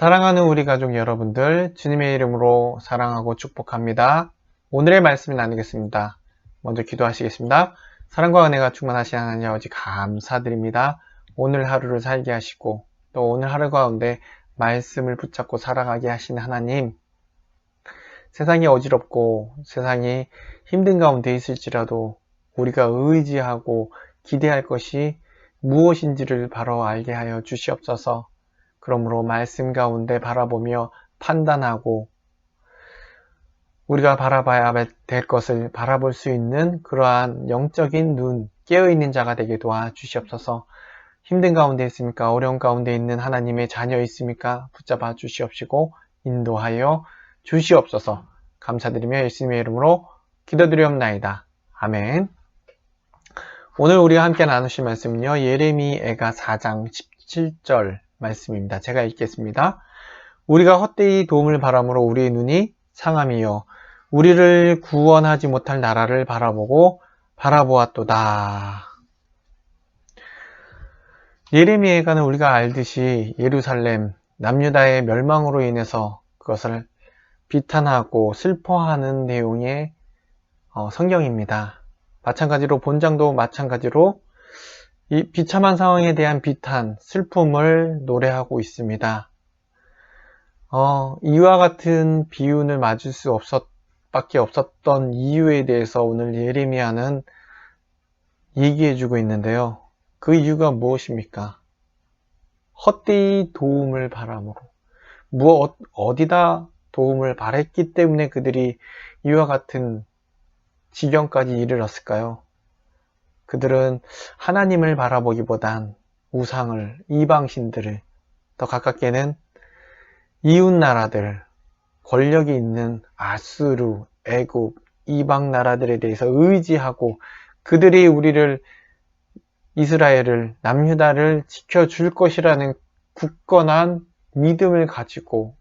사랑하는 우리 가족 여러분들, 주님의 이름으로 사랑하고 축복합니다. 오늘의 말씀을 나누겠습니다. 먼저 기도하시겠습니다. 사랑과 은혜가 충만하신 하나님 아버지 감사드립니다. 오늘 하루를 살게 하시고 또 오늘 하루 가운데 말씀을 붙잡고 살아가게 하신 하나님, 세상이 어지럽고 세상이 힘든 가운데 있을지라도 우리가 의지하고 기대할 것이 무엇인지를 바로 알게 하여 주시옵소서. 그러므로 말씀 가운데 바라보며 판단하고 우리가 바라봐야 될 것을 바라볼 수 있는 그러한 영적인 눈, 깨어있는 자가 되게 도와주시옵소서. 힘든 가운데 있습니까? 어려운 가운데 있는 하나님의 자녀 있습니까? 붙잡아 주시옵시고 인도하여 주시옵소서. 감사드리며 예수님의 이름으로 기도드리옵나이다. 아멘. 오늘 우리가 함께 나누실 말씀은요, 예레미야가 4장 17절 말씀입니다. 제가 읽겠습니다. 우리가 헛되이 도움을 바람으로 우리의 눈이 상함이요 우리를 구원하지 못할 나라를 바라보았도다. 예레미야가는 우리가 알듯이 예루살렘, 남유다의 멸망으로 인해서 그것을 비탄하고 슬퍼하는 내용의 성경입니다. 마찬가지로 본장도 마찬가지로 이 비참한 상황에 대한 비탄, 슬픔을 노래하고 있습니다. 이와 같은 비운을 맞을 수 밖에 없었던 이유에 대해서 오늘 예레미야는 얘기해주고 있는데요. 그 이유가 무엇입니까? 헛되이 도움을 바람으로 어디다 도움을 바랬기 때문에 그들이 이와 같은 지경까지 이르렀을까요? 그들은 하나님을 바라보기보단 우상을, 이방신들을, 더 가깝게는 이웃 나라들, 권력이 있는 아수르, 애굽, 이방 나라들에 대해서 의지하고 그들이 이스라엘을, 남유다를 지켜줄 것이라는 굳건한 믿음을 가지고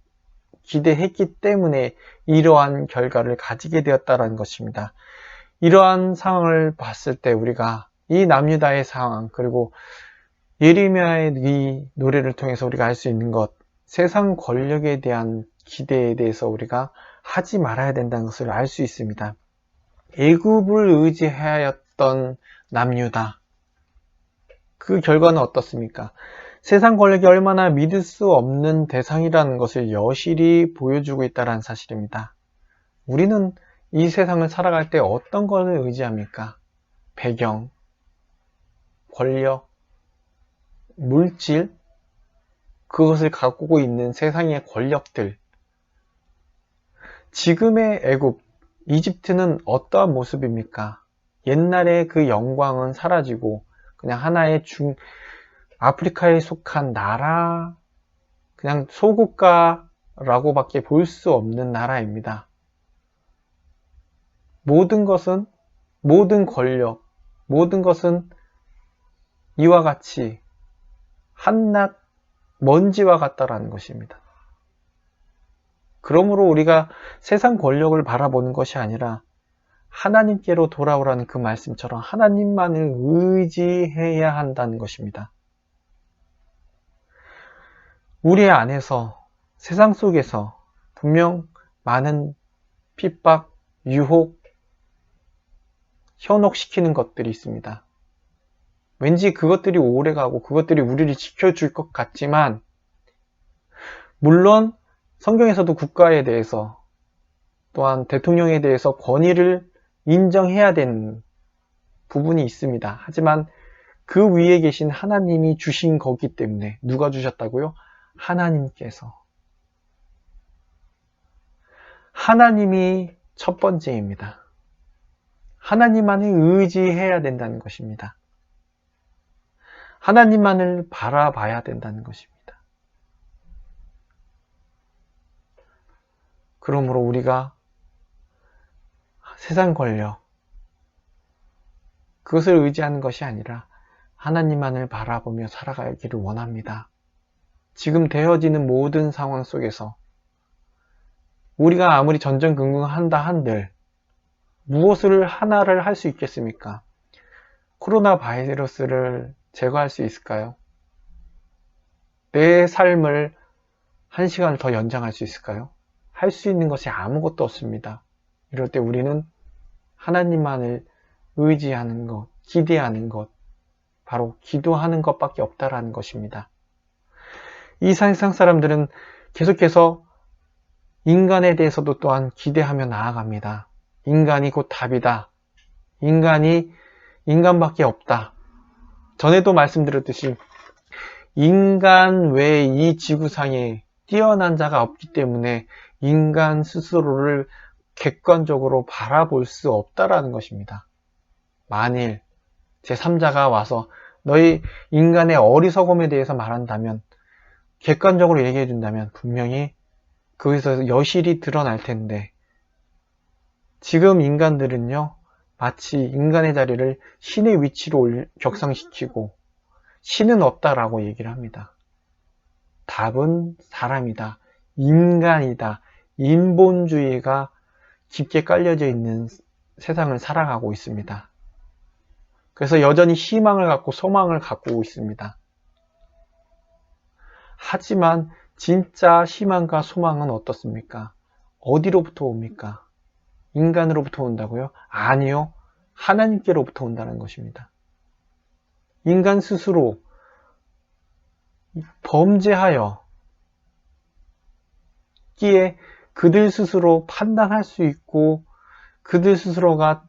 기대했기 때문에 이러한 결과를 가지게 되었다는 것입니다. 이러한 상황을 봤을 때 우리가 이 남유다의 상황, 그리고 예레미야의 이 노래를 통해서 우리가 알 수 있는 것, 세상 권력에 대한 기대에 대해서 우리가 하지 말아야 된다는 것을 알 수 있습니다. 애굽을 의지하였던 남유다, 그 결과는 어떻습니까? 세상 권력이 얼마나 믿을 수 없는 대상이라는 것을 여실히 보여주고 있다는 사실입니다. 우리는 이 세상을 살아갈 때 어떤 것을 의지합니까? 배경, 권력, 물질, 그것을 갖고 있는 세상의 권력들. 지금의 애굽, 이집트는 어떠한 모습입니까? 옛날의 그 영광은 사라지고 그냥 하나의 아프리카에 속한 나라, 그냥 소국가라고밖에 볼 수 없는 나라입니다. 모든 권력, 모든 것은 이와 같이 한낱 먼지와 같다라는 것입니다. 그러므로 우리가 세상 권력을 바라보는 것이 아니라 하나님께로 돌아오라는 그 말씀처럼 하나님만을 의지해야 한다는 것입니다. 우리 안에서, 세상 속에서 분명 많은 핍박, 유혹, 현혹시키는 것들이 있습니다. 왠지 그것들이 오래가고 그것들이 우리를 지켜줄 것 같지만, 물론 성경에서도 국가에 대해서 또한 대통령에 대해서 권위를 인정해야 되는 부분이 있습니다. 하지만 그 위에 계신 하나님이 주신 거기 때문에. 누가 주셨다고요? 하나님께서. 하나님이 첫 번째입니다. 하나님만을 의지해야 된다는 것입니다. 하나님만을 바라봐야 된다는 것입니다. 그러므로 우리가 세상 권력, 그것을 의지하는 것이 아니라 하나님만을 바라보며 살아가기를 원합니다. 지금 되어지는 모든 상황 속에서 우리가 아무리 전전긍긍한다 한들 무엇을 하나를 할 수 있겠습니까? 코로나 바이러스를 제거할 수 있을까요? 내 삶을 1시간을 더 연장할 수 있을까요? 할 수 있는 것이 아무것도 없습니다. 이럴 때 우리는 하나님만을 의지하는 것, 기대하는 것, 바로 기도하는 것밖에 없다라는 것입니다. 이 세상 사람들은 계속해서 인간에 대해서도 또한 기대하며 나아갑니다. 인간이 곧 답이다. 인간이 인간밖에 없다. 전에도 말씀드렸듯이 인간 외에 이 지구상에 뛰어난 자가 없기 때문에 인간 스스로를 객관적으로 바라볼 수 없다라는 것입니다. 만일 제3자가 와서 너희 인간의 어리석음에 대해서 말한다면, 객관적으로 얘기해 준다면 분명히 거기서 여실히 드러날 텐데, 지금 인간들은요, 마치 인간의 자리를 신의 위치로 격상시키고 신은 없다라고 얘기를 합니다. 답은 사람이다, 인간이다, 인본주의가 깊게 깔려져 있는 세상을 살아가고 있습니다. 그래서 여전히 희망을 갖고 소망을 갖고 있습니다. 하지만 진짜 희망과 소망은 어떻습니까? 어디로부터 옵니까? 인간으로부터 온다고요? 아니요. 하나님께로부터 온다는 것입니다. 인간 스스로 범죄하여 기에 그들 스스로 판단할 수 있고 그들 스스로가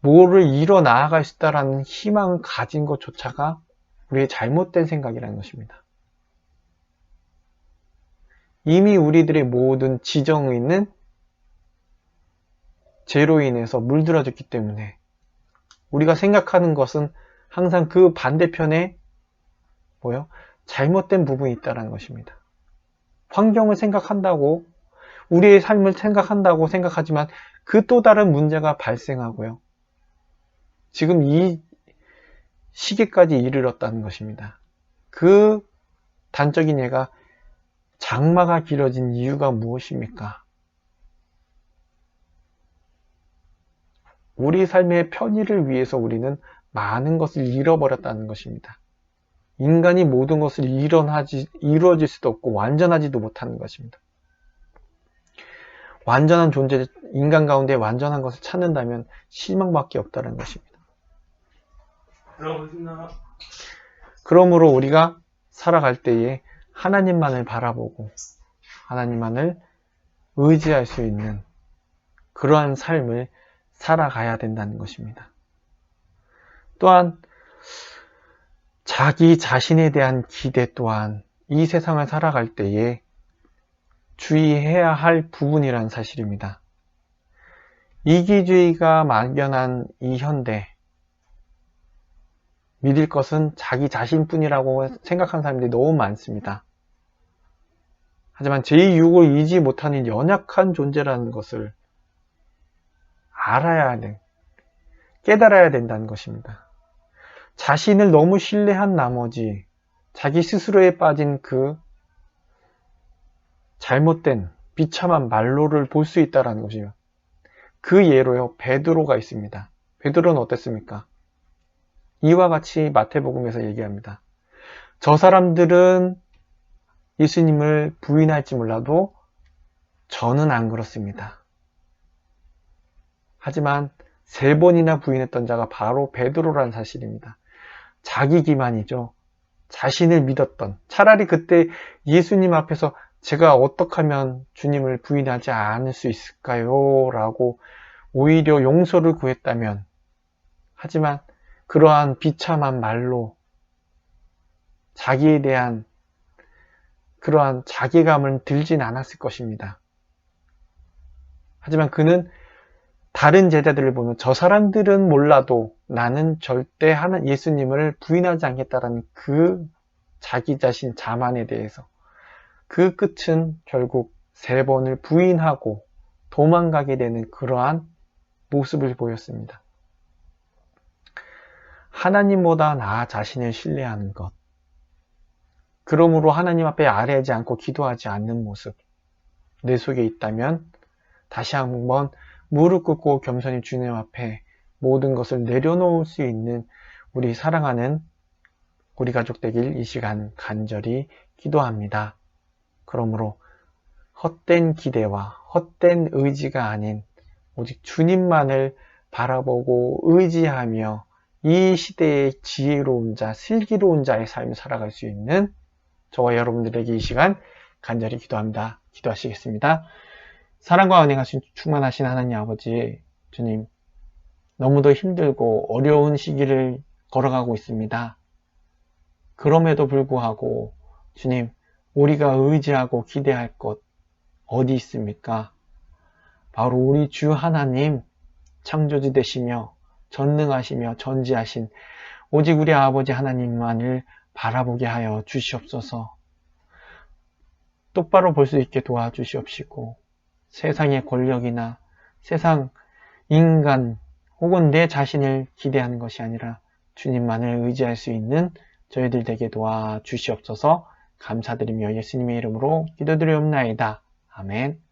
뭐를 이뤄 나아갈 수 있다는 희망을 가진 것조차가 우리의 잘못된 생각이라는 것입니다. 이미 우리들의 모든 지정의는 죄로 인해서 물들어졌기 때문에 우리가 생각하는 것은 항상 그 반대편에 잘못된 부분이 있다는 것입니다. 환경을 생각한다고, 우리의 삶을 생각한다고 생각하지만 그 또 다른 문제가 발생하고요. 지금 이 시기까지 이르렀다는 것입니다. 그 단적인 예가 장마가 길어진 이유가 무엇입니까? 우리 삶의 편의를 위해서 우리는 많은 것을 잃어버렸다는 것입니다. 인간이 모든 것을 이루어질 수도 없고 완전하지도 못하는 것입니다. 완전한 존재, 인간 가운데 완전한 것을 찾는다면 실망밖에 없다는 것입니다. 그러므로 우리가 살아갈 때에 하나님만을 바라보고 하나님만을 의지할 수 있는 그러한 삶을 살아가야 된다는 것입니다. 또한 자기 자신에 대한 기대 또한 이 세상을 살아갈 때에 주의해야 할 부분이라는 사실입니다. 이기주의가 막연한 이 현대, 믿을 것은 자기 자신뿐이라고 생각하는 사람들이 너무 많습니다. 하지만 제2육을 이지 못하는 연약한 존재라는 것을 깨달아야 된다는 것입니다. 자신을 너무 신뢰한 나머지 자기 스스로에 빠진 그 잘못된 비참한 말로를 볼 수 있다는 것이요. 그 예로요, 베드로가 있습니다. 베드로는 어땠습니까? 이와 같이 마태복음에서 얘기합니다. 저 사람들은 예수님을 부인할지 몰라도 저는 안 그렇습니다. 하지만 3번이나 부인했던 자가 바로 베드로라는 사실입니다. 자기 기만이죠. 자신을 믿었던, 차라리 그때 예수님 앞에서 제가 어떻게 하면 주님을 부인하지 않을 수 있을까요? 라고 오히려 용서를 구했다면, 하지만 그러한 비참한 말로 자기에 대한 그러한 자괴감을 들진 않았을 것입니다. 하지만 그는 다른 제자들을 보면 저 사람들은 몰라도 나는 절대 예수님을 부인하지 않겠다라는 그 자기 자신 자만에 대해서 그 끝은 결국 3번을 부인하고 도망가게 되는 그러한 모습을 보였습니다. 하나님보다 나 자신을 신뢰하는 것, 그러므로 하나님 앞에 아뢰지 않고 기도하지 않는 모습, 내 속에 있다면 다시 한번 무릎 꿇고 겸손히 주님 앞에 모든 것을 내려놓을 수 있는 우리 사랑하는 우리 가족 되길 이 시간 간절히 기도합니다. 그러므로 헛된 기대와 헛된 의지가 아닌 오직 주님만을 바라보고 의지하며 이 시대의 지혜로운 자, 슬기로운 자의 삶을 살아갈 수 있는 저와 여러분들에게 이 시간 간절히 기도합니다. 기도하시겠습니다. 사랑과 은혜가 충만하신 하나님 아버지, 주님, 너무도 힘들고 어려운 시기를 걸어가고 있습니다. 그럼에도 불구하고 주님, 우리가 의지하고 기대할 것 어디 있습니까? 바로 우리 주 하나님, 창조주 되시며 전능하시며 전지하신 오직 우리 아버지 하나님만을 바라보게 하여 주시옵소서. 똑바로 볼 수 있게 도와주시옵시고 세상의 권력이나 세상 인간 혹은 내 자신을 기대하는 것이 아니라 주님만을 의지할 수 있는 저희들 되게 도와주시옵소서. 감사드리며 예수님의 이름으로 기도드리옵나이다. 아멘.